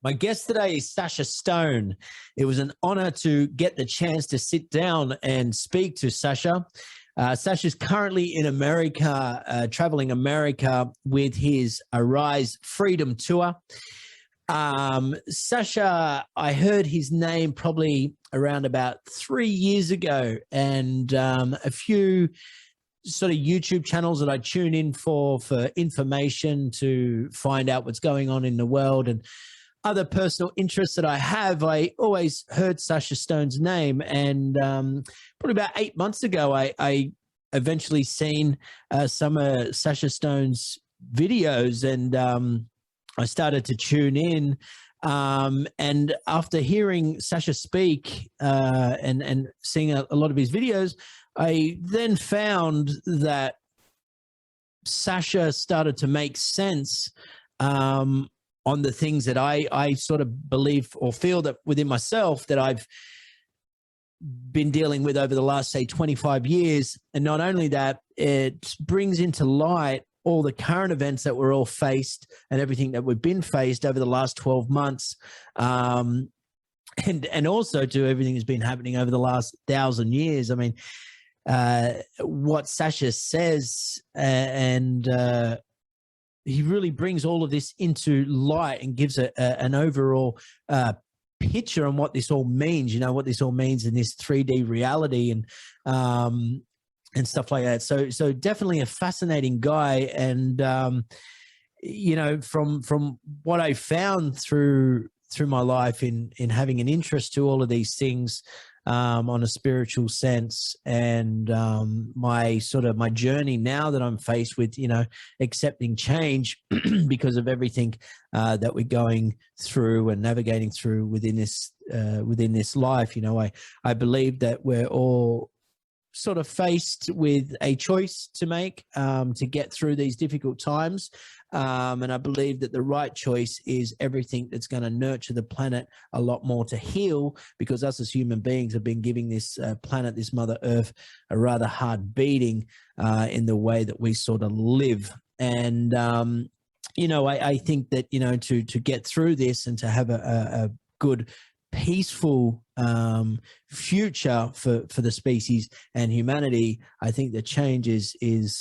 My guest today is Sacha Stone. It was an honor to get the chance to sit down and speak to Sacha. Sacha's currently in America, traveling America with his Arise Freedom Tour. Sacha, I heard his name probably around about 3 years ago, and a few sort of YouTube channels that I tune in for information to find out what's going on in the world, and other personal interests that I have. I always heard Sacha Stone's name, and probably about 8 months ago, I eventually seen some of Sacha Stone's videos, and I started to tune in. And after hearing Sacha speak and seeing a lot of his videos, I then found that Sacha started to make sense on the things that I sort of believe or feel that within myself that I've been dealing with over the last, say, 25 years. And not only that, it brings into light all the current events that we're all faced and everything that we've been faced over the last 12 months. And also to everything that's been happening over the last 1,000 years. I mean, what Sacha says and he really brings all of this into light and gives an overall picture on what this all means, you know, what this all means in this 3D reality and stuff like that. So definitely a fascinating guy. And, you know, from what I found through my life in having an interest to all of these things, on a spiritual sense, and my journey now that I'm faced with, you know, accepting change because of everything that we're going through and navigating through within this life. You know, I believe that we're all sort of faced with a choice to make to get through these difficult times. And I believe that the right choice is everything that's going to nurture the planet a lot more to heal, because us as human beings have been giving this planet, this Mother Earth, a rather hard beating in the way that we sort of live. And, you know, I think that, you know, to get through this and to have a good, peaceful future for the species and humanity, I think the change is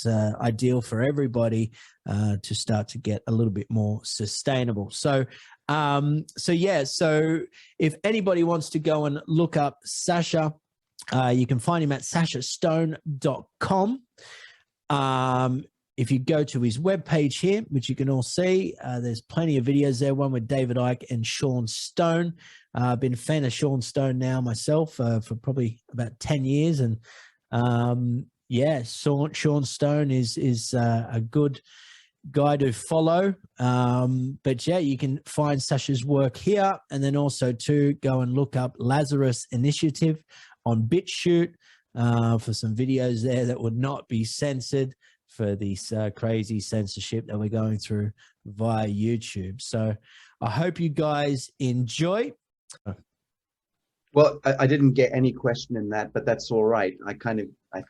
ideal for everybody to start to get a little bit more sustainable. So so if anybody wants to go and look up Sacha, you can find him at sachastone.com. If you go to his webpage here, which you can all see, there's plenty of videos there, one with David Icke and Sean Stone. I've been a fan of Sean Stone now myself for probably about 10 years. And yeah, Sean Stone is a good guy to follow. But yeah, you can find Sacha's work here. And then also to go and look up Lazarus Initiative on BitChute for some videos there that would not be censored for this crazy censorship that we're going through via YouTube. So I hope you guys enjoy. Well, I didn't get any question in that, but that's all right. I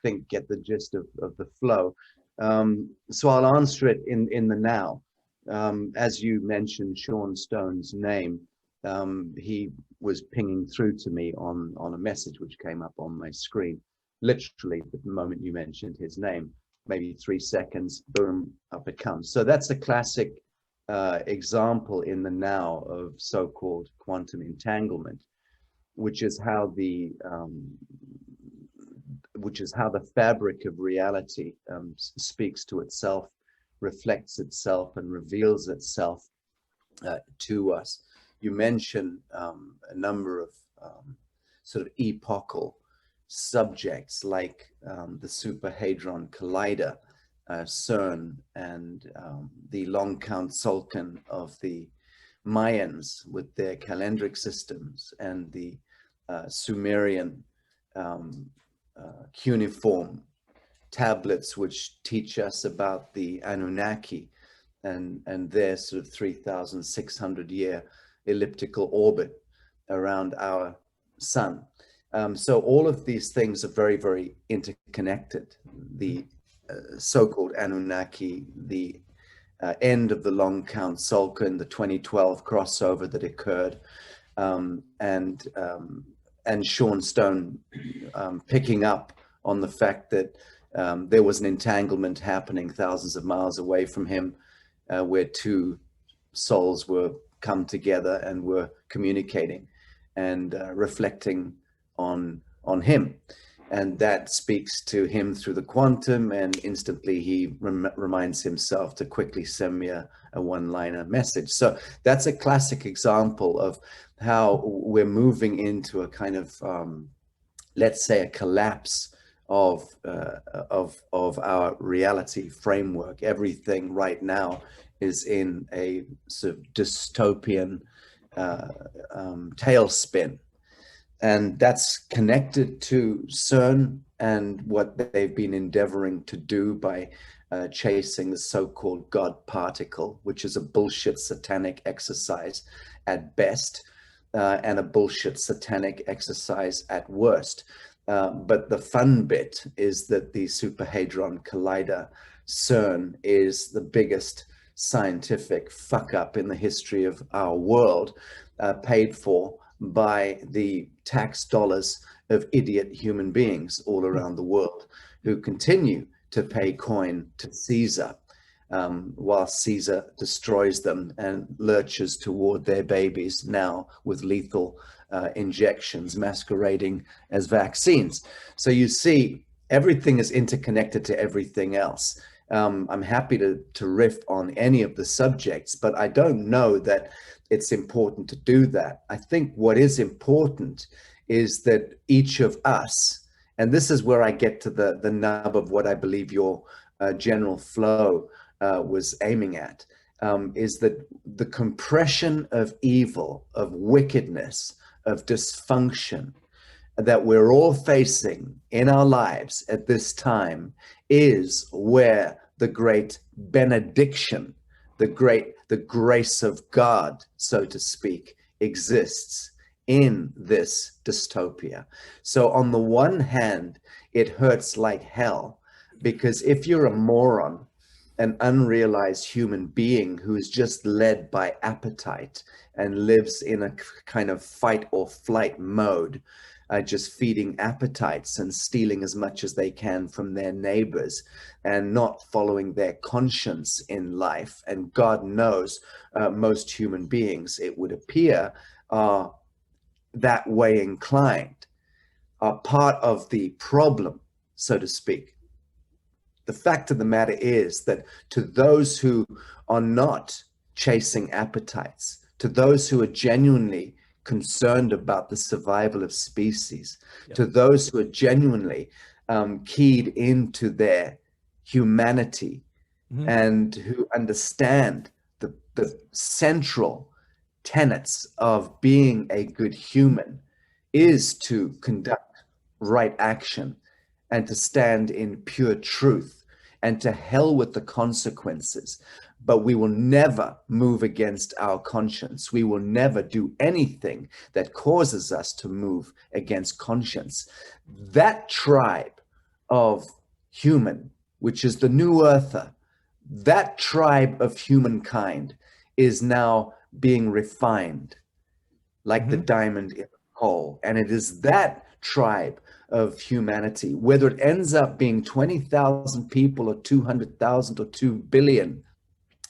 think, get the gist of the flow. So I'll answer it in the now. As you mentioned Sean Stone's name, he was pinging through to me on a message which came up on my screen. Literally, the moment you mentioned his name, maybe 3 seconds, boom, up it comes. So that's a classic example in the now of so-called quantum entanglement, which is how the fabric of reality speaks to itself, reflects itself, and reveals itself to us. You mentioned a number of sort of epochal subjects like the Super Hadron Collider, CERN, and the long count Tzolk'in of the Mayans with their calendric systems, and the Sumerian cuneiform tablets which teach us about the Anunnaki and their sort of 3,600 year elliptical orbit around our sun. So all of these things are very, very interconnected. The so-called Anunnaki, the end of the long count Sulkin, the 2012 crossover that occurred, and Sean Stone picking up on the fact that there was an entanglement happening thousands of miles away from him, where two souls were come together and were communicating and reflecting on him. And that speaks to him through the quantum, and instantly he reminds himself to quickly send me a one-liner message. So that's a classic example of how we're moving into a kind of, let's say, a collapse of our reality framework. Everything right now is in a sort of dystopian tailspin. And that's connected to CERN and what they've been endeavoring to do by chasing the so-called God particle, which is a bullshit satanic exercise at best, and a bullshit satanic exercise at worst. But the fun bit is that the Superhadron Collider, CERN, is the biggest scientific fuck up in the history of our world, paid for by the tax dollars of idiot human beings all around the world, who continue to pay coin to Caesar, while Caesar destroys them and lurches toward their babies now with lethal injections masquerading as vaccines. So you see, everything is interconnected to everything else. I'm happy to riff on any of the subjects, but I don't know that it's important to do that. I think what is important is that each of us, and this is where I get to the nub of what I believe your general flow was aiming at, is that the compression of evil, of wickedness, of dysfunction that we're all facing in our lives at this time is where the great benediction, the grace of God, so to speak, exists in this dystopia. So on the one hand, it hurts like hell, because if you're a moron, an unrealized human being who's just led by appetite and lives in a kind of fight or flight mode, just feeding appetites and stealing as much as they can from their neighbors and not following their conscience in life. And God knows most human beings, it would appear, are that way inclined, are part of the problem, so to speak. The fact of the matter is that to those who are not chasing appetites, to those who are genuinely concerned about the survival of species, to those who are genuinely keyed into their humanity, and who understand the central tenets of being a good human is to conduct right action and to stand in pure truth, and to hell with the consequences. But we will never move against our conscience. We will never do anything that causes us to move against conscience. That tribe of human, which is the new earther, that tribe of humankind is now being refined like the diamond in the coal. And it is that tribe of humanity, whether it ends up being 20,000 people or 200,000 or 2 billion,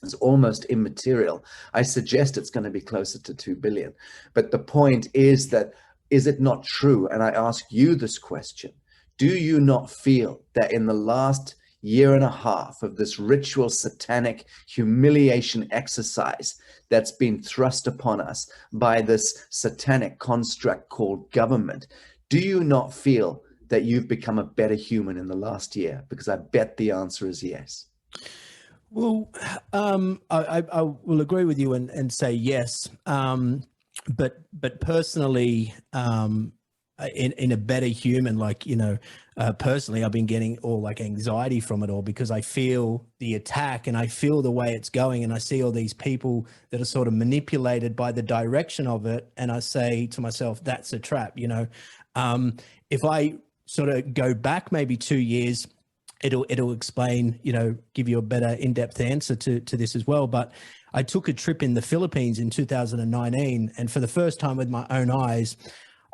is almost immaterial. I suggest it's going to be closer to 2 billion. But the point is that, is it not true? And I ask you this question. Do you not feel that in the last year and a half of this ritual satanic humiliation exercise that's been thrust upon us by this satanic construct called government, do you not feel that you've become a better human in the last year? Because I bet the answer is yes. Well, I will agree with you and say yes. But personally, in a better human, like, personally, I've been getting all like anxiety from it all, because I feel the attack and I feel the way it's going, and I see all these people that are sort of manipulated by the direction of it. And I say to myself, that's a trap. If I sort of go back maybe 2 years, it'll explain, give you a better in-depth answer to this as well. But I took a trip in the Philippines in 2019, and for the first time with my own eyes,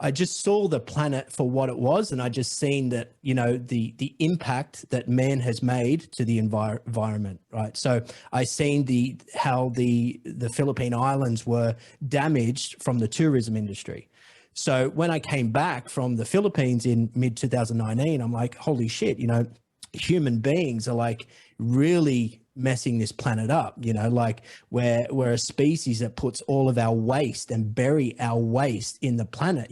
I just saw the planet for what it was, and I just seen that, the impact that man has made to the environment, right? So I seen how the Philippine Islands were damaged from the tourism industry. So when I came back from the Philippines in mid 2019, I'm like, holy shit, human beings are like really messing this planet up, like we're a species that puts all of our waste and bury our waste in the planet,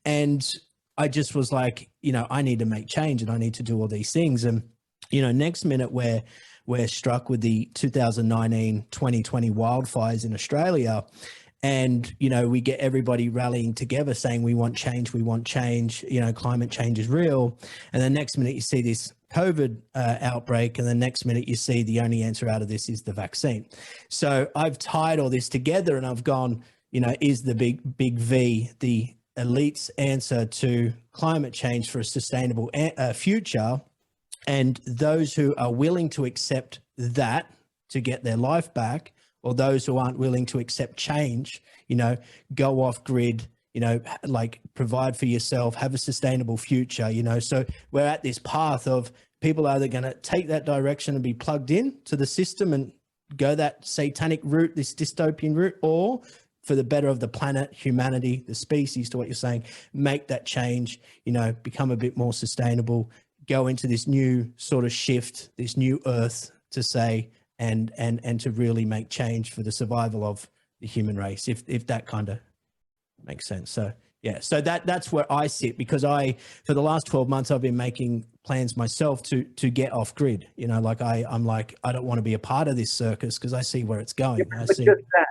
and I just was like, I need to make change and I need to do all these things. And, next minute we're struck with the 2019-2020 wildfires in Australia. And, we get everybody rallying together saying we want change, climate change is real. And the next minute you see this COVID outbreak, and the next minute you see the only answer out of this is the vaccine. So I've tied all this together and I've gone, is the big V the elite's answer to climate change for a sustainable future? And those who are willing to accept that to get their life back, or those who aren't willing to accept change, go off grid, like provide for yourself, have a sustainable future, so we're at this path of people either going to take that direction and be plugged in to the system and go that satanic route, this dystopian route, or for the better of the planet, humanity, the species, to what you're saying, make that change, become a bit more sustainable, go into this new sort of shift, this new earth to say, and to really make change for the survival of the human race, if that kind of makes sense. So yeah, so that's where I sit, because for the last 12 months I've been making plans myself to get off grid. I'm like, I don't want to be a part of this circus because I see where it's going. Yeah, just that,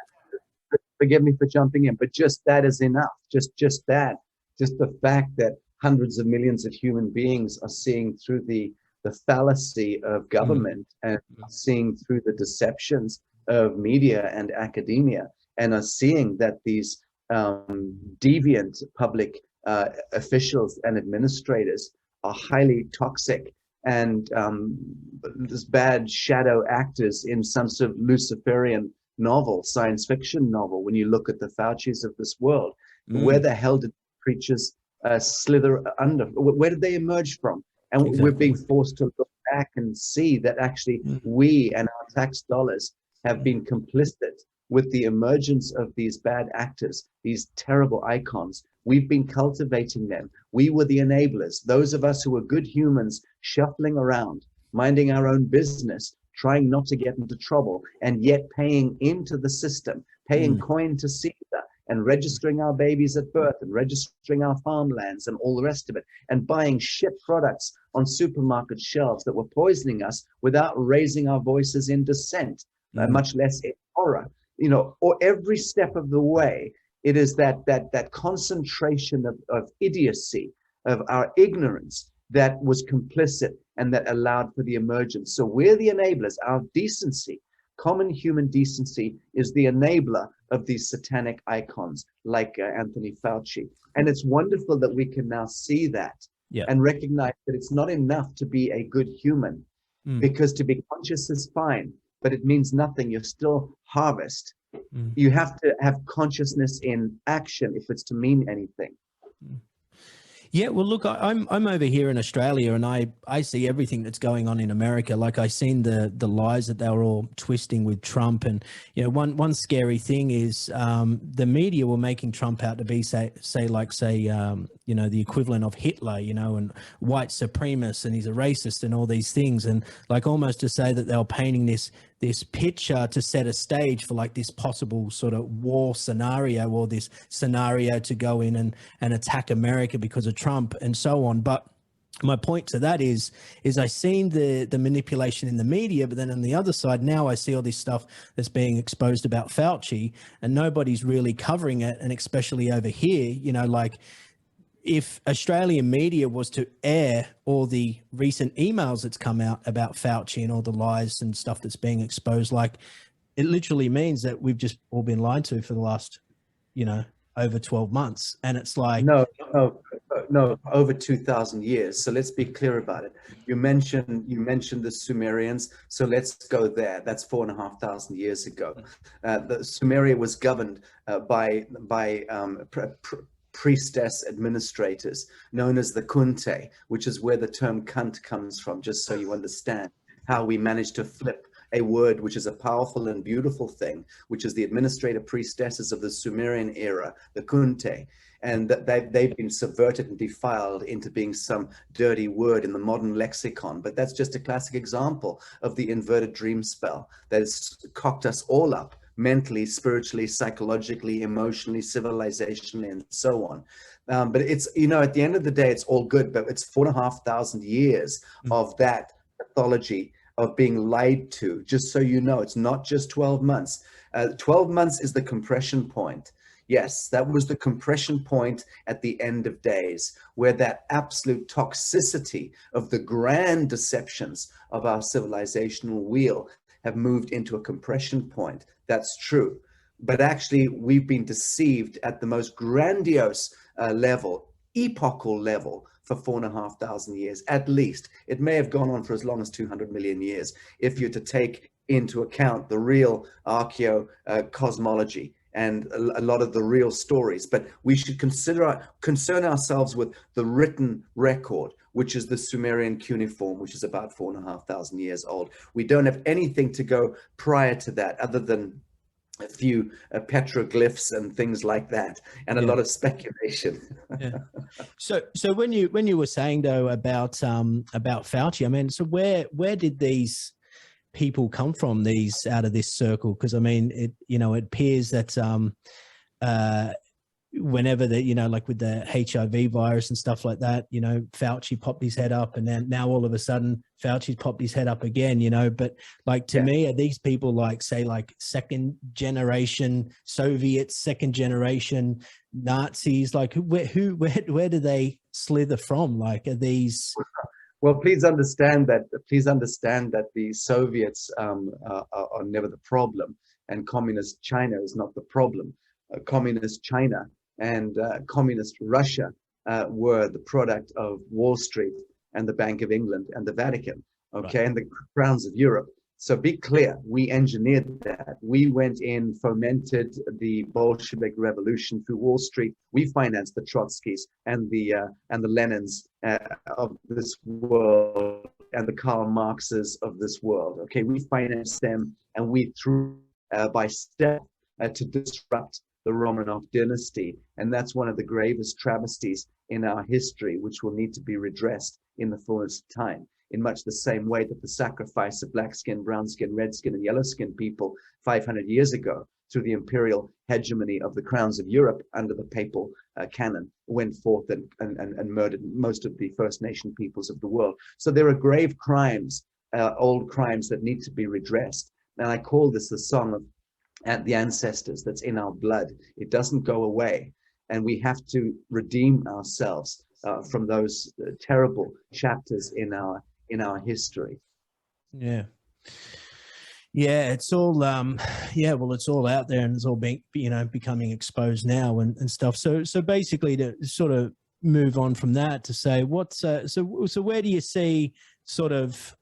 forgive me for jumping in, but just that is enough. Just the fact that hundreds of millions of human beings are seeing through the fallacy of government and seeing through the deceptions of media and academia, and are seeing that these deviant public officials and administrators are highly toxic and this bad shadow actors in some sort of Luciferian novel, science fiction novel. When you look at the Faucis of this world, where the hell did creatures slither under? Where did they emerge from? And we're being forced to look back and see that actually we and our tax dollars have been complicit with the emergence of these bad actors, these terrible icons. We've been cultivating them. We were the enablers. Those of us who were good humans shuffling around, minding our own business, trying not to get into trouble, and yet paying into the system, paying coin to Caesar, and registering our babies at birth, and registering our farmlands and all the rest of it, and buying shit products on supermarket shelves that were poisoning us without raising our voices in dissent, much less in horror. Or every step of the way, it is that concentration of idiocy, of our ignorance, that was complicit and that allowed for the emergence. So we're the enablers. Our decency, common human decency, is the enabler of these satanic icons like Anthony Fauci. And it's wonderful that we can now see that and recognize that it's not enough to be a good human, because to be conscious is fine, but it means nothing. You're still harvest. You have to have consciousness in action if it's to mean anything. Yeah, well, look, I'm over here in Australia, and I see everything that's going on in America. Like, I seen the lies that they were all twisting with Trump, and one scary thing is the media were making Trump out to be say the equivalent of Hitler, and white supremacist, and he's a racist, and all these things, and like almost to say that they were painting this picture to set a stage for like this possible sort of war scenario, or this scenario to go in and attack America because of Trump and so on. But my point to that is I seen the manipulation in the media, but then on the other side, now I see all this stuff that's being exposed about Fauci, and nobody's really covering it. And especially over here, like, if Australian media was to air all the recent emails that's come out about Fauci and all the lies and stuff that's being exposed, like, it literally means that we've just all been lied to for the last, over 12 months. And it's like, no, no, over 2,000 years. So let's be clear about it. You mentioned the Sumerians, so let's go there. That's 4,500 years ago. The Sumeria was governed by priestess administrators known as the Kunte, which is where the term cunt comes from, just so you understand how we managed to flip a word which is a powerful and beautiful thing, which is the administrator priestesses of the Sumerian era, the Kunte, and that they've been subverted and defiled into being some dirty word in the modern lexicon. But that's just a classic example of the inverted dream spell that has cocked us all up mentally, spiritually, psychologically, emotionally, civilizationally, and so on. But it's, you know, at the end of the day, it's all good, but it's 4,500 years of that pathology of being lied to. Just so you know, it's not just 12 months. 12 months is the compression point. Yes, that was the compression point at the end of days, where that absolute toxicity of the grand deceptions of our civilizational wheel have moved into a compression point. That's true. But actually, we've been deceived at the most grandiose level, epochal level, for 4,500 years, at least. It may have gone on for as long as 200 million years, if you're to take into account the real cosmology and a lot of the real stories. But we should concern ourselves with the written record, which is the Sumerian cuneiform, which is about 4,500 years old. We don't have anything to go prior to that, other than a few petroglyphs and things like that, and a lot of speculation. Yeah. So when you were saying though about Fauci, I mean, so where did these people come from, these out of this circle? Because I mean, it appears that whenever like with the HIV virus and stuff like that, Fauci popped his head up, and then now all of a sudden Fauci's popped his head up again, But like, to me, are these people like, say, like second generation Soviets, second generation Nazis? Like, where do they slither from? Like, are these? Well, please understand that the Soviets are never the problem, and communist China is not the problem. Communist China and communist Russia were the product of Wall Street and the Bank of England and the Vatican, okay, right, and the crowns of Europe. So be clear, we engineered that. We went in, fomented the Bolshevik revolution through Wall Street. We financed the Trotskys and the Lenins of this world, and the Karl Marxes of this world. Okay, we financed them, and we threw by step to disrupt the Romanov dynasty. And that's one of the gravest travesties in our history, which will need to be redressed in the fullest time, in much the same way that the sacrifice of black skin, brown skin, red skin, and yellow skin people 500 years ago through the imperial hegemony of the crowns of Europe under the papal canon went forth and murdered most of the First Nation peoples of the world. So there are grave crimes, old crimes that need to be redressed. And I call this the song of the ancestors that's in our blood. It doesn't go away. And we have to redeem ourselves from those terrible chapters in our history. Yeah, it's all well, it's all out there, and it's all being becoming exposed now and stuff. So basically, to sort of move on from that, to say what's so where do you see sort of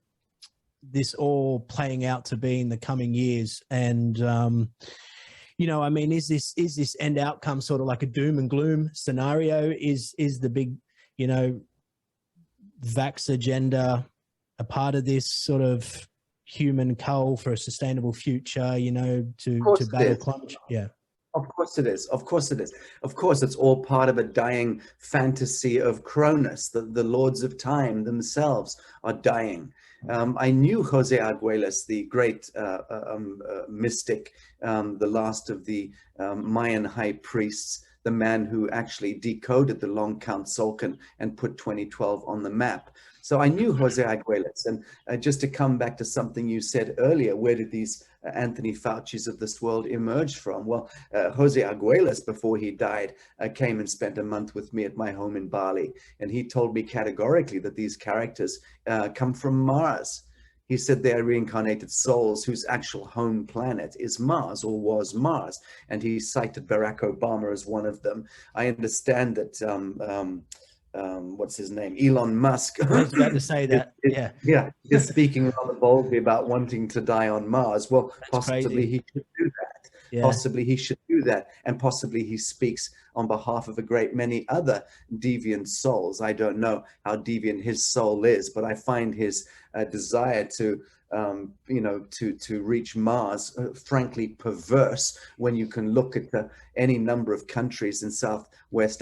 this all playing out to be in the coming years? And I mean, is this end outcome sort of like a doom and gloom scenario? Is the big vax agenda a part of this sort of human cull for a sustainable future, to battle climate? Yeah. Of course it is. Of course it is. Of course, it's all part of a dying fantasy of Cronus. The lords of time themselves are dying. I knew Jose Arguelles, the great mystic, the last of the Mayan high priests, the man who actually decoded the long count Tzolk'in and put 2012 on the map. So I knew Jose Arguelles. And just to come back to something you said earlier, where did these Anthony Fauci's of this world emerge from? Well, Jose Arguelles, before he died, came and spent a month with me at my home in Bali. And he told me categorically that these characters come from Mars. He said they are reincarnated souls whose actual home planet is Mars, or was Mars. And he cited Barack Obama as one of them. I understand that what's his name, Elon Musk. I was about to say that. Yeah, Yeah, is speaking rather boldly about wanting to die on Mars. Well, that's possibly crazy. he should do that. Yeah, Possibly he should do that. And possibly he speaks on behalf of a great many other deviant souls. I don't know how deviant his soul is, but I find his desire to to reach Mars, frankly perverse, when you can look at any number of countries in Southeast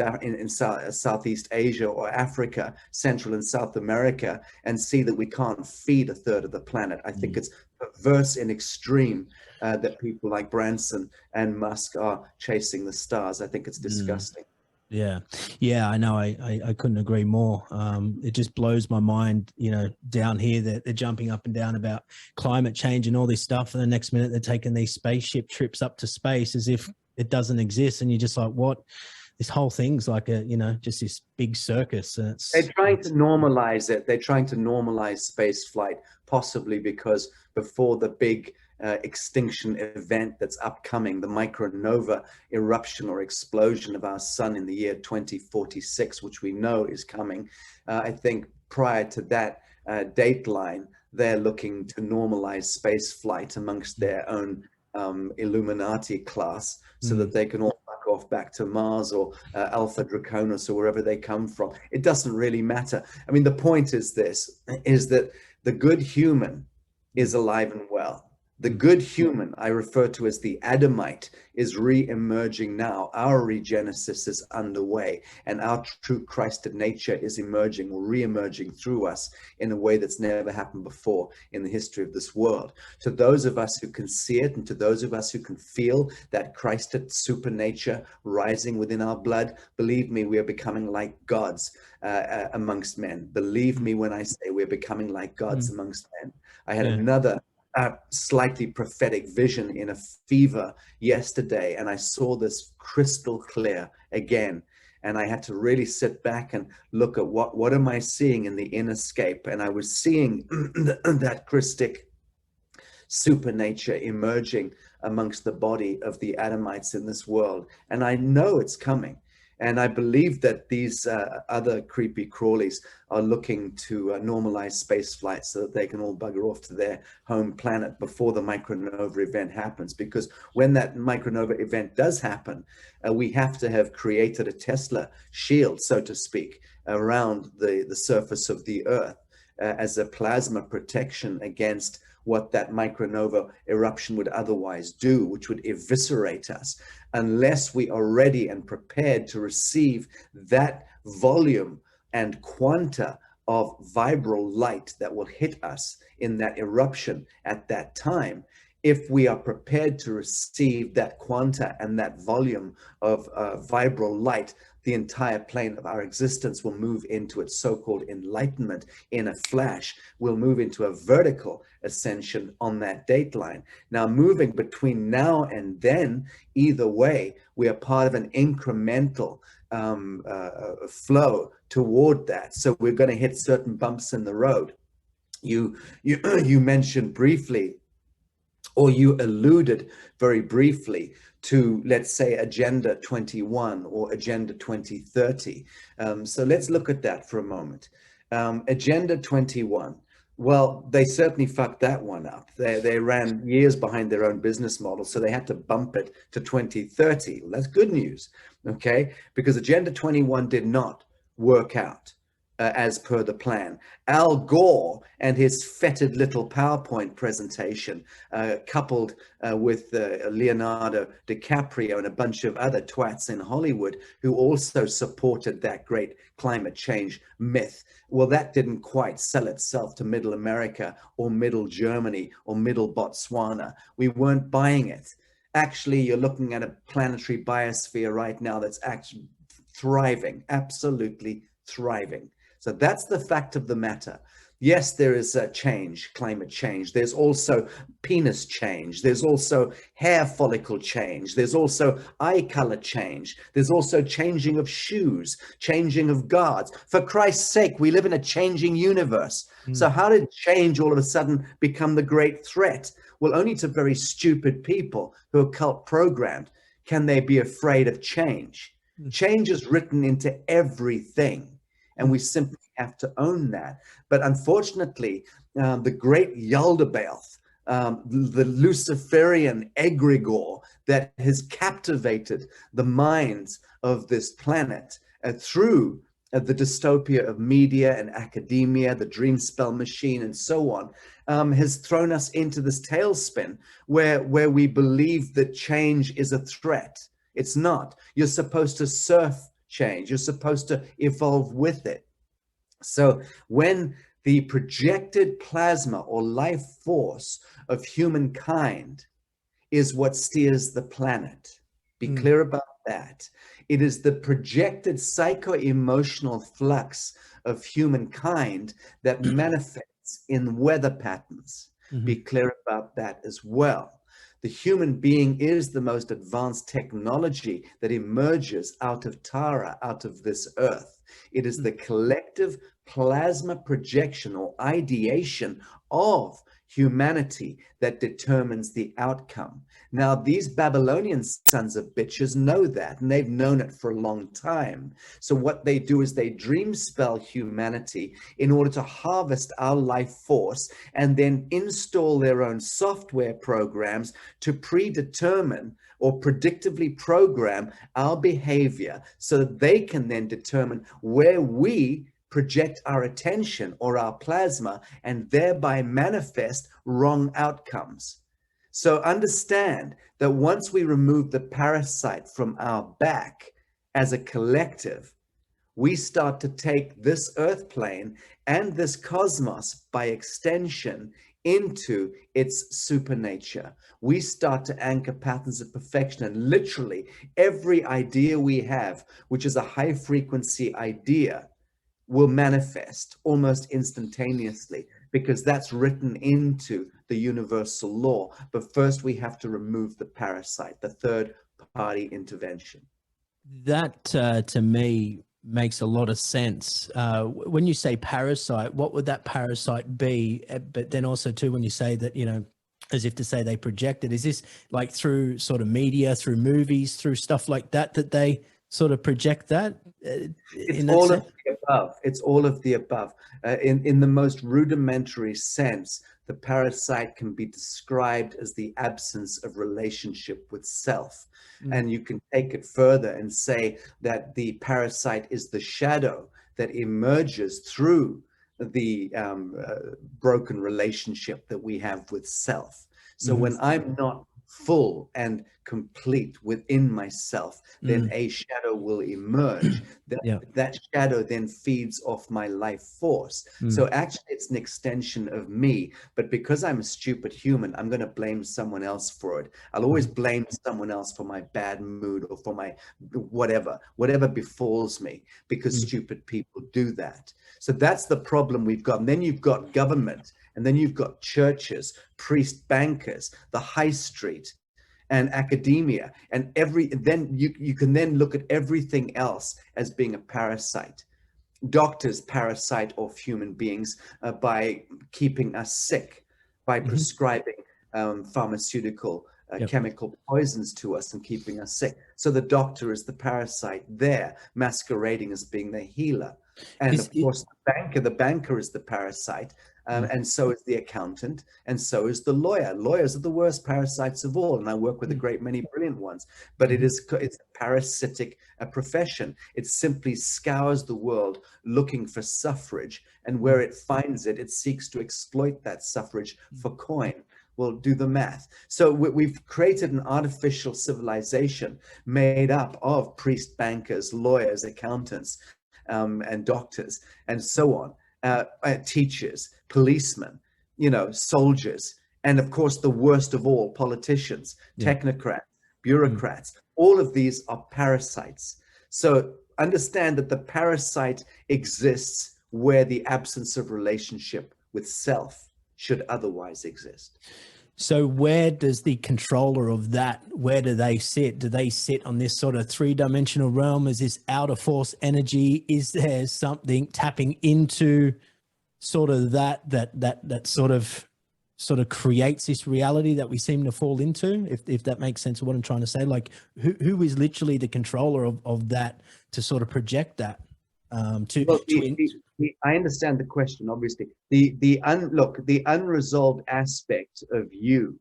Asia or Africa, Central and South America, and see that we can't feed a third of the planet. I think it's perverse in extreme that people like Branson and Musk are chasing the stars. I think it's disgusting. Yeah, yeah, I know. I couldn't agree more. It just blows my mind, down here that they're jumping up and down about climate change and all this stuff, and the next minute they're taking these spaceship trips up to space as if it doesn't exist, and you're just like, what? This whole thing's like just this big circus. They're trying to normalize it. They're trying to normalize space flight, possibly because before the big extinction event that's upcoming, the micronova eruption or explosion of our sun in the year 2046, which we know is coming, I think prior to that dateline, they're looking to normalize space flight amongst their own Illuminati class, so that they can all fuck off back to Mars or Alpha Draconis or wherever they come from. It doesn't really matter. I mean, the point is that the good human is alive and well. The good human, I refer to as the Adamite, is re-emerging now. Our regenesis is underway, and our true Christed nature is emerging or re-emerging through us in a way that's never happened before in the history of this world. To those of us who can see it, and to those of us who can feel that Christed super nature rising within our blood, believe me, we are becoming like gods amongst men. Believe me when I say we're becoming like gods amongst men. I had another slightly prophetic vision in a fever yesterday, and I saw this crystal clear again, and I had to really sit back and look at what am I seeing in the inner scape, and I was seeing that Christic super nature emerging amongst the body of the Adamites in this world, and I know it's coming. And I believe that these other creepy crawlies are looking to normalize space flight so that they can all bugger off to their home planet before the micronova event happens. Because when that micronova event does happen, we have to have created a Tesla shield, so to speak, around the surface of the Earth as a plasma protection against what that micronova eruption would otherwise do, which would eviscerate us, unless we are ready and prepared to receive that volume and quanta of vibral light that will hit us in that eruption at that time. If we are prepared to receive that quanta and that volume of vibral light, the entire plane of our existence will move into its so-called enlightenment in a flash. We'll move into a vertical ascension on that dateline. Now, moving between now and then, either way, we are part of an incremental flow toward that. So we're going to hit certain bumps in the road. You mentioned briefly, or you alluded very briefly to, let's say, Agenda 21 or Agenda 2030. So let's look at that for a moment. Agenda 21. Well, they certainly fucked that one up. They ran years behind their own business model, so they had to bump it to 2030. Well, that's good news, okay? Because Agenda 21 did not work out as per the plan. Al Gore and his fetid little PowerPoint presentation, coupled with Leonardo DiCaprio and a bunch of other twats in Hollywood who also supported that great climate change myth. Well, that didn't quite sell itself to middle America or middle Germany or middle Botswana. We weren't buying it. Actually, you're looking at a planetary biosphere right now that's actually thriving, absolutely thriving. So that's the fact of the matter. Yes, there is a change, climate change. There's also penis change. There's also hair follicle change. There's also eye color change. There's also changing of shoes, changing of guards. For Christ's sake, we live in a changing universe. So how did change all of a sudden become the great threat? Well, only to very stupid people who are cult programmed can they be afraid of change. Change is written into everything. and we simply have to own that. But unfortunately, the great Yaldabaoth, the Luciferian egregore that has captivated the minds of this planet through the dystopia of media and academia, the dream spell machine, and so on, has thrown us into this tailspin where we believe that change is a threat. It's not. You're supposed to surf change. You're supposed to evolve with it. So when the projected plasma or life force of humankind is what steers the planet, be clear about that. It is the projected psycho-emotional flux of humankind that manifests in weather patterns. Be clear about that as well. The human being is the most advanced technology that emerges out of Tara, out of this earth. It is the collective plasma projection or ideation of humanity that determines the outcome. Now, these Babylonian sons of bitches know that, and they've known it for a long time. So what they do is they dream spell humanity in order to harvest our life force and then install their own software programs to predetermine or predictively program our behavior so that they can then determine where we project our attention or our plasma and thereby manifest wrong outcomes. So understand that once we remove the parasite from our back as a collective, we start to take this earth plane and this cosmos by extension into its supernature. We start to anchor patterns of perfection, and literally every idea we have, which is a high frequency idea, will manifest almost instantaneously, because that's written into the universal law. But first we have to remove the parasite, the third party intervention. That to me makes a lot of sense. When you say parasite, what would that parasite be? But then also too, when you say that, you know, as if to say they project it, is this like through sort of media, through movies, through stuff like that, that they sort of project that? It's all of the above. It's all of the above. In the most rudimentary sense, the parasite can be described as the absence of relationship with self. And you can take it further and say that the parasite is the shadow that emerges through the broken relationship that we have with self. So when I'm not full and complete within myself, then a shadow will emerge. That shadow then feeds off my life force. So actually it's an extension of me, but because I'm a stupid human, I'm going to blame someone else for it. I'll always blame someone else for my bad mood or for my whatever befalls me, because stupid people do that. So that's the problem we've got. And then you've got government, and then you've got churches, priest bankers, the high street, and academia, and then you can then look at everything else as being a parasite. Doctors parasite off human beings by keeping us sick, by prescribing pharmaceutical chemical poisons to us and keeping us sick. So the doctor is the parasite there, masquerading as being the healer. And of course, the banker is the parasite, and so is the accountant, and so is the lawyer. Lawyers are the worst parasites of all, and I work with a great many brilliant ones. But it's a parasitic profession. It simply scours the world looking for suffrage, and where it finds it, it seeks to exploit that suffrage for coin. Well, do the math. So we've created an artificial civilization made up of priest bankers, lawyers, accountants, and doctors, and so on, teachers, policemen, soldiers, and of course, the worst of all, politicians, technocrats, bureaucrats. All of these are parasites. So understand that the parasite exists where the absence of relationship with self should otherwise exist. So where does the controller of that, where do they sit? Do they sit on this sort of three-dimensional realm? Is this outer force energy? Is there something tapping into sort of that sort of creates this reality that we seem to fall into, if that makes sense of what I'm trying to say? Like who is literally the controller of that to sort of project that? Well, I understand the question. Obviously, the unresolved aspect of you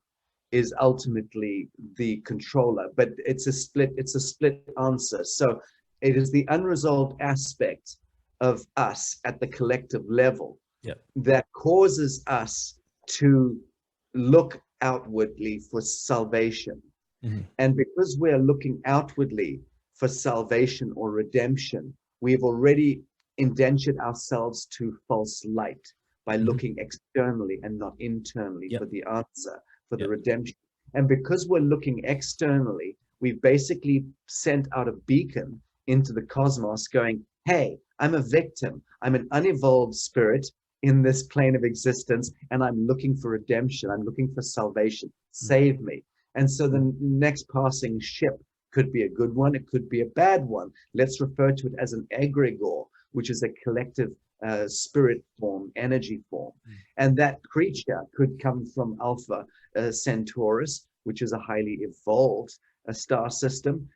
is ultimately the controller, but it's a split answer. So it is the unresolved aspect of us at the collective level that causes us to look outwardly for salvation. And because we're looking outwardly for salvation or redemption, we've already indentured ourselves to false light by looking externally and not internally for the answer, for the redemption. And because we're looking externally, we've basically sent out a beacon into the cosmos going, hey, I'm a victim. I'm an unevolved spirit in this plane of existence, and I'm looking for redemption. I'm looking for salvation. Save me. And so the next passing ship could be a good one. It could be a bad one. Let's refer to it as an egregore, which is a collective spirit form, energy form. And that creature could come from Alpha Centaurus, which is a highly evolved star system,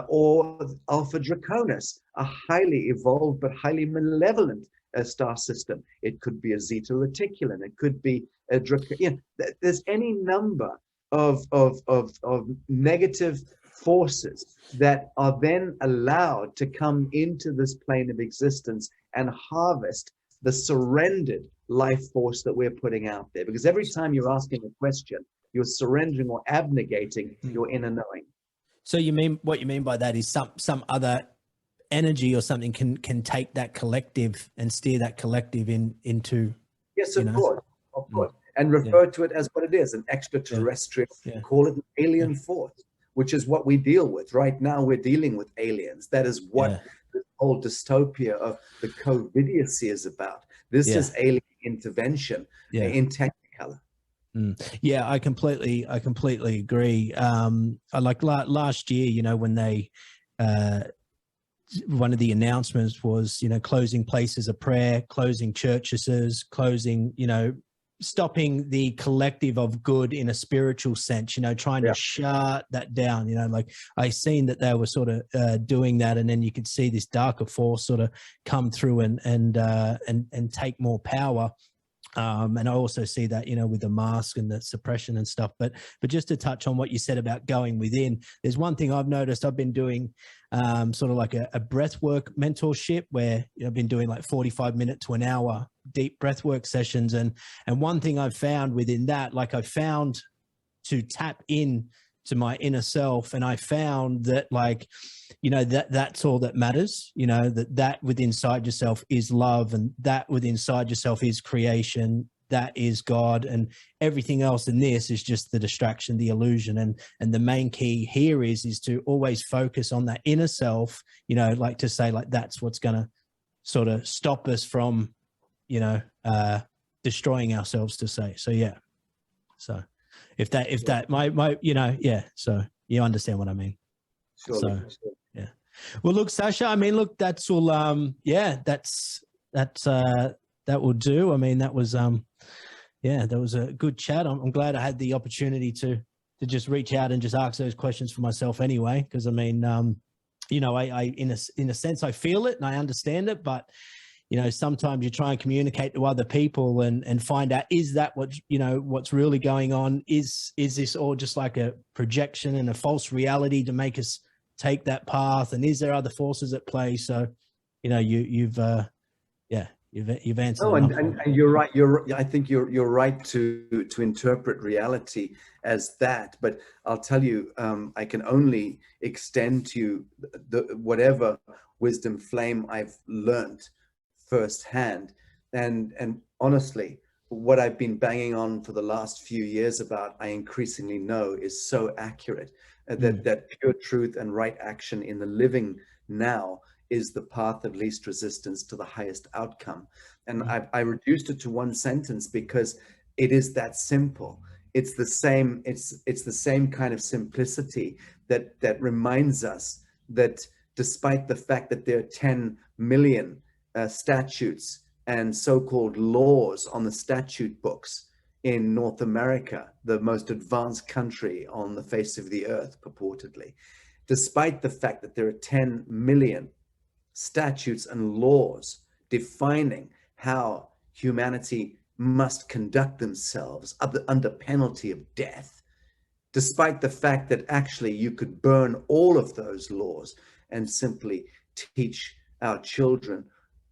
or Alpha Draconis, a highly evolved but highly malevolent star system. It could be a Zeta Reticulum. It could be a there's any number of negative forces that are then allowed to come into this plane of existence and harvest the surrendered life force that we're putting out there. Because every time you're asking a question, you're surrendering or abnegating your inner knowing. So what you mean by that is some other energy or something can take that collective and steer that collective into. Yes, of course. And refer to it as what it is, an extraterrestrial, call it an alien force, which is what we deal with. Right now, we're dealing with aliens. That is what the whole dystopia of the COVIDiocy is about. This is alien intervention in Technicolor. Yeah, I completely agree. I like last year, when they, one of the announcements was, closing places of prayer, closing churches, closing, stopping the collective of good in a spiritual sense, trying to shut that down, like I seen that they were sort of doing that. And then you could see this darker force sort of come through and take more power. And I also see that, with the mask and the suppression and stuff. But just to touch on what you said about going within, there's one thing I've noticed. I've been doing sort of like a breathwork mentorship where I've been doing like 45 minute to an hour deep breathwork sessions. And one thing I've found within that, like I found to tap in to my inner self. And I found that that's all that matters, that within inside yourself is love, and that within inside yourself is creation. That is God, and everything else in this is just the distraction, the illusion. And the main key here is to always focus on that inner self, like to say like, that's what's going to sort of stop us from, destroying ourselves, to say. So, yeah. So if that so you understand what I mean. Surely, so yeah. Well, look, Sacha, that's all. That will do. that was that was a good chat. I'm glad I had the opportunity to just reach out and just ask those questions for myself anyway, because I in a sense I feel it and I understand it, but sometimes you try and communicate to other people and find out, is that what's really going on? Is this all just like a projection and a false reality to make us take that path? And is there other forces at play? So, you've answered. Oh, and you're right. I think you're right to interpret reality as that. But I'll tell you, I can only extend to you whatever wisdom flame I've learned firsthand. And honestly, what I've been banging on for the last few years about, I increasingly know is so accurate. That pure truth and right action in the living now is the path of least resistance to the highest outcome. And I reduced it to one sentence because it is that simple. It's the same kind of simplicity that reminds us that despite the fact that there are 10 million statutes and so-called laws on the statute books in North America, the most advanced country on the face of the earth, purportedly, despite the fact that there are 10 million statutes and laws defining how humanity must conduct themselves under penalty of death, despite the fact that actually you could burn all of those laws and simply teach our children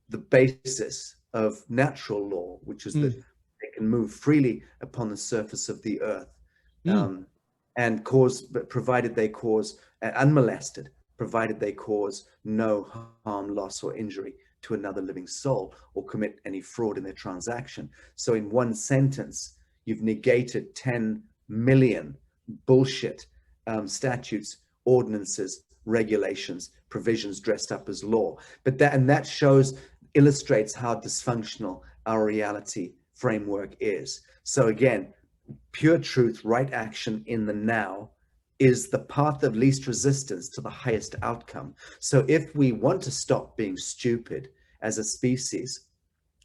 the basis of natural law, which is that they can move freely upon the surface of the earth, and provided they cause unmolested, provided they cause no harm, loss, or injury to another living soul or commit any fraud in their transaction. So in one sentence, you've negated 10 million bullshit statutes, ordinances, regulations, provisions dressed up as law. But that illustrates how dysfunctional our reality framework is. So again, pure truth, right action in the now is the path of least resistance to the highest outcome. So if we want to stop being stupid as a species,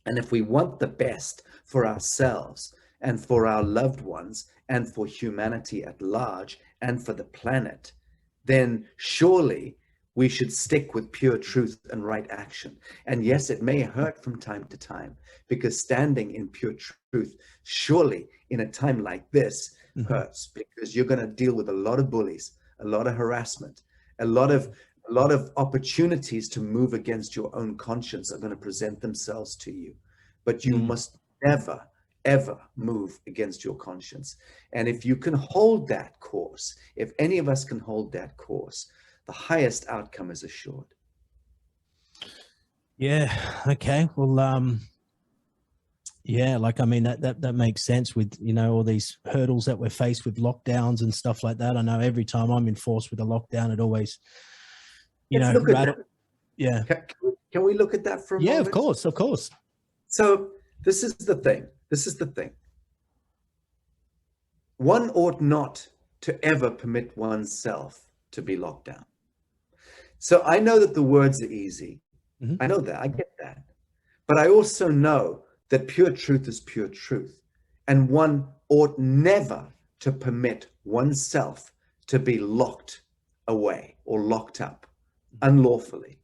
and if we want the best for ourselves and for our loved ones and for humanity at large and for the planet, then surely we should stick with pure truth and right action. And yes, it may hurt from time to time, because standing in pure truth, surely in a time like this, hurts, because you're going to deal with a lot of bullies, a lot of harassment, a lot of opportunities to move against your own conscience are going to present themselves to you. But you must never, ever move against your conscience. And if you can hold that course, if any of us can hold that course, the highest outcome is assured. Yeah. Okay. Well, yeah, like, I mean, that makes sense with, you know, all these hurdles that we're faced with, lockdowns and stuff like that. I know every time I'm enforced with a lockdown, it always, yeah. Can we look at that for a moment? Yeah, of course, of course. So this is the thing. One ought not to ever permit oneself to be locked down. So I know that the words are easy. I know that, I get that. But I also know that pure truth is pure truth. And one ought never to permit oneself to be locked away or locked up unlawfully.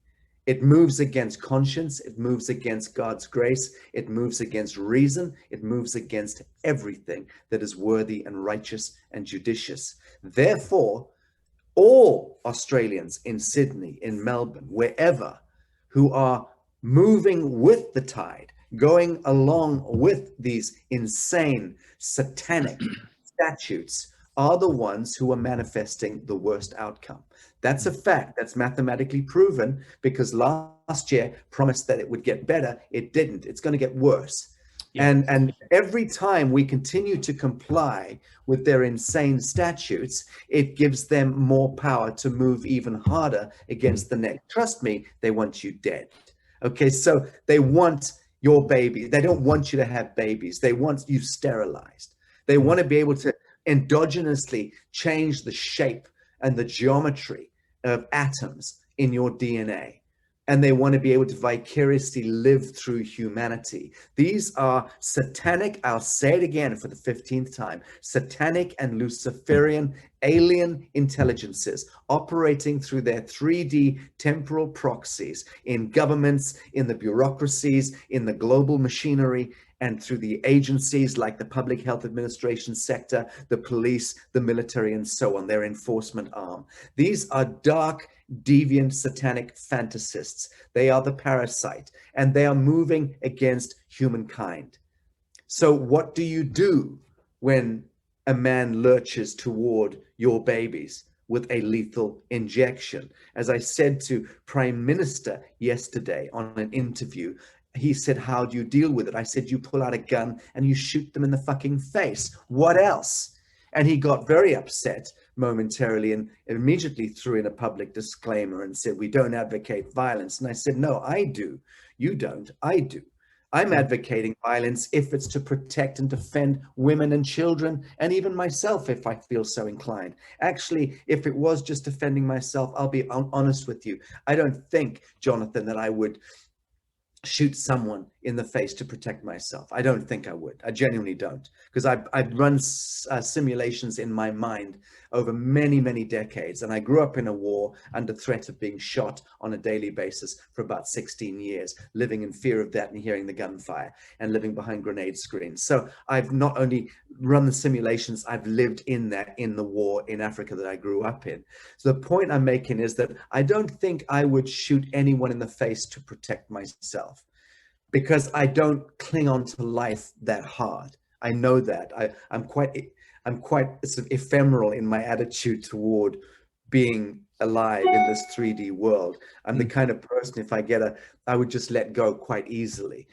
It moves against conscience. It moves against God's grace. It moves against reason. It moves against everything that is worthy and righteous and judicious. Therefore, all Australians in Sydney, in Melbourne, wherever, who are moving with the tide, going along with these insane satanic statutes, are the ones who are manifesting the worst outcome. That's a fact. That's mathematically proven, because last year promised that it would get better. It didn't. It's going to get worse. Yeah. And every time we continue to comply with their insane statutes, it gives them more power to move even harder against the neck. Trust me, they want you dead. Okay, so they want your baby. They don't want you to have babies. They want you sterilized. They want to be able to endogenously change the shape and the geometry of atoms in your DNA. And they want to be able to vicariously live through humanity. These are satanic, I'll say it again for the 15th time, satanic and Luciferian alien intelligences operating through their 3D temporal proxies in governments, in the bureaucracies, in the global machinery, and through the agencies like the Public Health Administration sector, the police, the military, and so on, their enforcement arm. These are dark, deviant, satanic fantasists. They are the parasite, and they are moving against humankind. So what do you do when a man lurches toward your babies with a lethal injection? As I said to Prime Minister yesterday on an interview, he said, how do you deal with it? I said, you pull out a gun and you shoot them in the fucking face. What else? And he got very upset momentarily and immediately threw in a public disclaimer and said, we don't advocate violence. And I said, no, I do. You don't, I do. I'm advocating violence if it's to protect and defend women and children, and even myself if I feel so inclined. Actually, if it was just defending myself, I'll be honest with you. I don't think, Jonathan, that I would shoot someone in the face to protect myself. I don't think I would. I genuinely don't, because I've run simulations in my mind over many, many decades. And I grew up in a war under threat of being shot on a daily basis for about 16 years, living in fear of that and hearing the gunfire and living behind grenade screens. So I've not only run the simulations, I've lived in that, in the war in Africa that I grew up in. So the point I'm making is that I don't think I would shoot anyone in the face to protect myself, because I don't cling on to life that hard. I know that. I'm quite sort of ephemeral in my attitude toward being alive in this 3D world. I'm the kind of person, if I would just let go quite easily.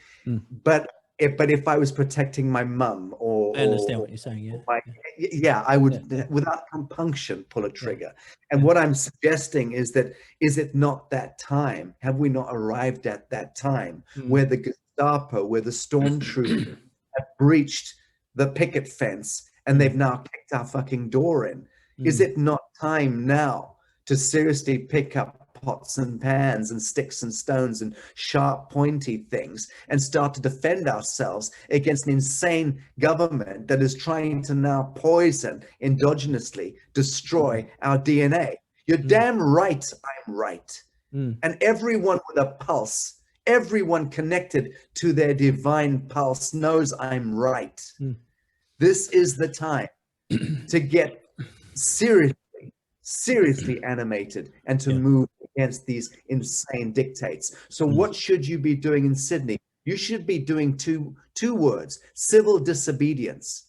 But if I was protecting my mum I understand what you're saying. I would, without compunction, pull a trigger. And what I'm suggesting is that, is it not that time? Have we not arrived at that time where the Gestapo, where the stormtroopers have breached the picket fence and they've now kicked our fucking door in? Is it not time now to seriously pick up pots and pans and sticks and stones and sharp pointy things and start to defend ourselves against an insane government that is trying to now poison, endogenously destroy our DNA? You're damn right I'm right. And everyone with a pulse, everyone connected to their divine pulse knows I'm right. This is the time to get seriously animated and to move against these insane dictates. So what should you be doing in Sydney? You should be doing two words: civil disobedience.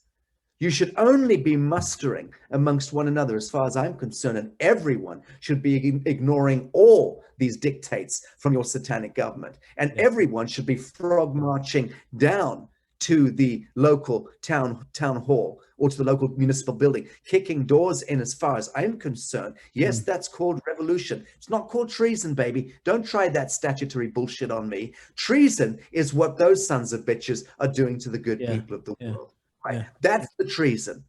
You should only be mustering amongst one another, as far as I'm concerned, and everyone should be ignoring all these dictates from your satanic government. And everyone should be frog marching down to the local town hall or to the local municipal building, kicking doors in. As far as I'm concerned, yes, that's called revolution. It's not called treason, baby. Don't try that statutory bullshit on me. Treason is what those sons of bitches are doing to the good people of the world. Right? That's the treason.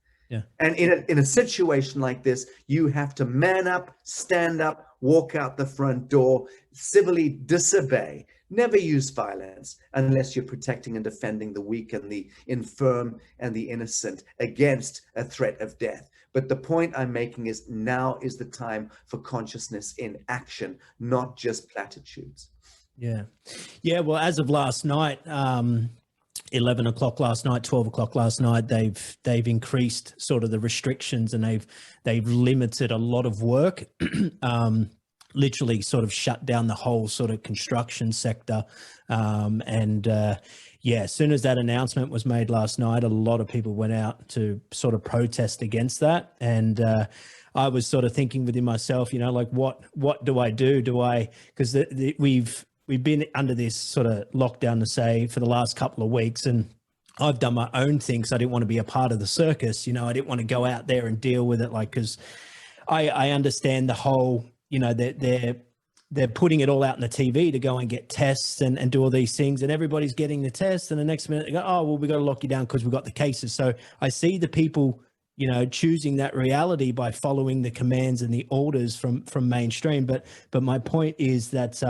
And in a situation like this, you have to man up, stand up, walk out the front door, civilly disobey. Never use violence unless you're protecting and defending the weak and the infirm and the innocent against a threat of death. But the point I'm making is, now is the time for consciousness in action, not just platitudes. Well, as of last night, 11 o'clock last night, 12 o'clock last night, they've increased sort of the restrictions, and they've limited a lot of work. Literally sort of shut down the whole sort of construction sector. As soon as that announcement was made last night, a lot of people went out to sort of protest against that. And I was sort of thinking within myself, like, what do I do? Because we've been under this sort of lockdown, to say, for the last couple of weeks, and I've done my own thing, so I didn't want to be a part of the circus. I didn't want to go out there and deal with it, because I understand the whole, they're putting it all out in the TV to go and get tests and do all these things, and everybody's getting the test, and the next minute they go, oh, well, we got to lock you down because we've got the cases. So I see the people, choosing that reality by following the commands and the orders from mainstream. But my point is that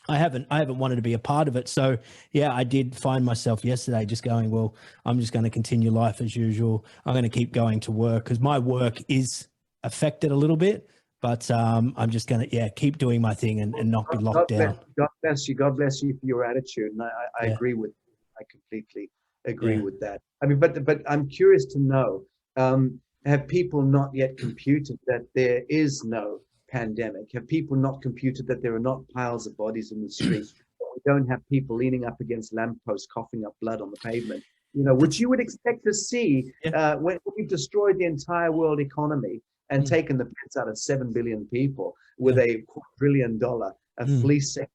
I haven't wanted to be a part of it. So I did find myself yesterday just going, well, I'm just going to continue life as usual. I'm going to keep going to work, because my work is affected a little bit. But I'm just going to, keep doing my thing and not be locked down. God bless you. God bless you for your attitude. And I agree with you. I completely agree with that. I mean, but I'm curious to know, have people not yet computed that there is no pandemic? Have people not computed that there are not piles of bodies in the streets? We don't have people leaning up against lampposts, coughing up blood on the pavement, which you would expect to see when we've destroyed the entire world economy and taken the piss out of 7 billion people with a $1 quadrillion fleecing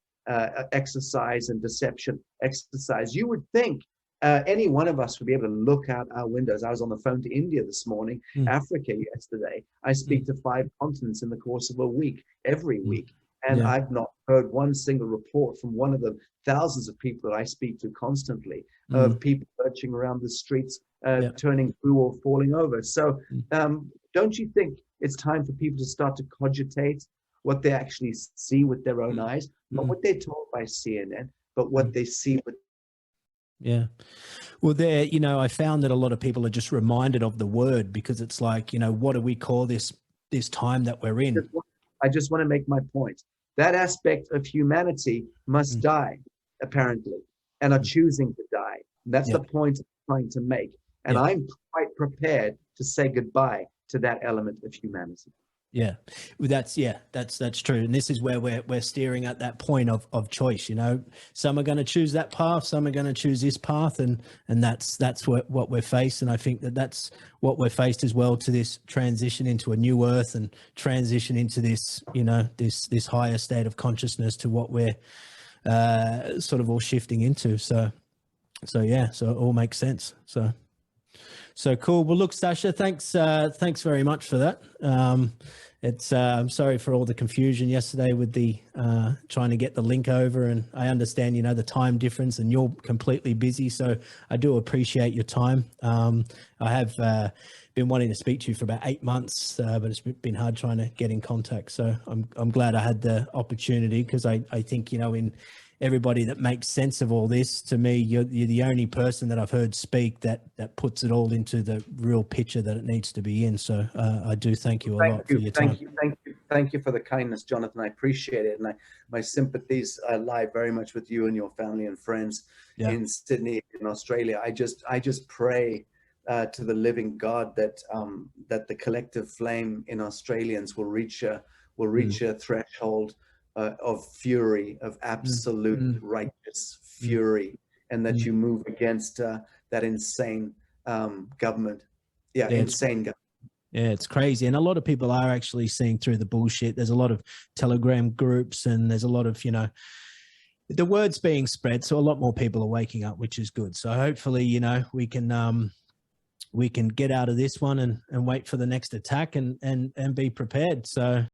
exercise and deception exercise. You would think any one of us would be able to look out our windows. I was on the phone to India this morning, Africa yesterday. I speak to 5 continents in the course of a week, every week. And I've not heard one single report from one of the thousands of people that I speak to constantly of people lurching around the streets, turning blue or falling over. So don't you think it's time for people to start to cogitate what they actually see with their own eyes, not what they're told by CNN, but what they see with. Yeah. Well, there, you know, I found that a lot of people are just reminded of the word, because it's like, you know, what do we call this time that we're in? I just want to make my point. That aspect of humanity must die, apparently, and are choosing to die. That's the point I'm trying to make. And I'm quite prepared to say goodbye to that element of humanity. Yeah, that's true. And this is where we're steering at that point of choice. You know, some are going to choose that path, some are going to choose this path, and that's what we're faced. And I think that's what we're faced as well, to this transition into a new earth and transition into this, you know, this higher state of consciousness, to what we're sort of all shifting into. So yeah, so it all makes sense. So cool. Well, look, Sacha, thanks very much for that. I'm sorry for all the confusion yesterday with the trying to get the link over, and I understand, you know, the time difference, and you're completely busy, so I do appreciate your time. I have been wanting to speak to you for about 8 months, but it's been hard trying to get in contact. So I'm glad I had the opportunity, because I think, you know, in everybody that makes sense of all this, to me, you're the only person that I've heard speak that puts it all into the real picture that it needs to be in. So I do thank you a lot for your time. Thank you for the kindness, Jonathan. I appreciate it, and my sympathies lie very much with you and your family and friends in Sydney, in Australia. I just pray to the living God that that the collective flame in Australians will reach a threshold of fury, of absolute righteous fury, and that you move against that insane government. Insane government. Yeah, it's crazy. And a lot of people are actually seeing through the bullshit. There's a lot of Telegram groups, and there's a lot of, you know, the word's being spread. So a lot more people are waking up, which is good. So hopefully, you know, we can get out of this one and wait for the next attack and be prepared. So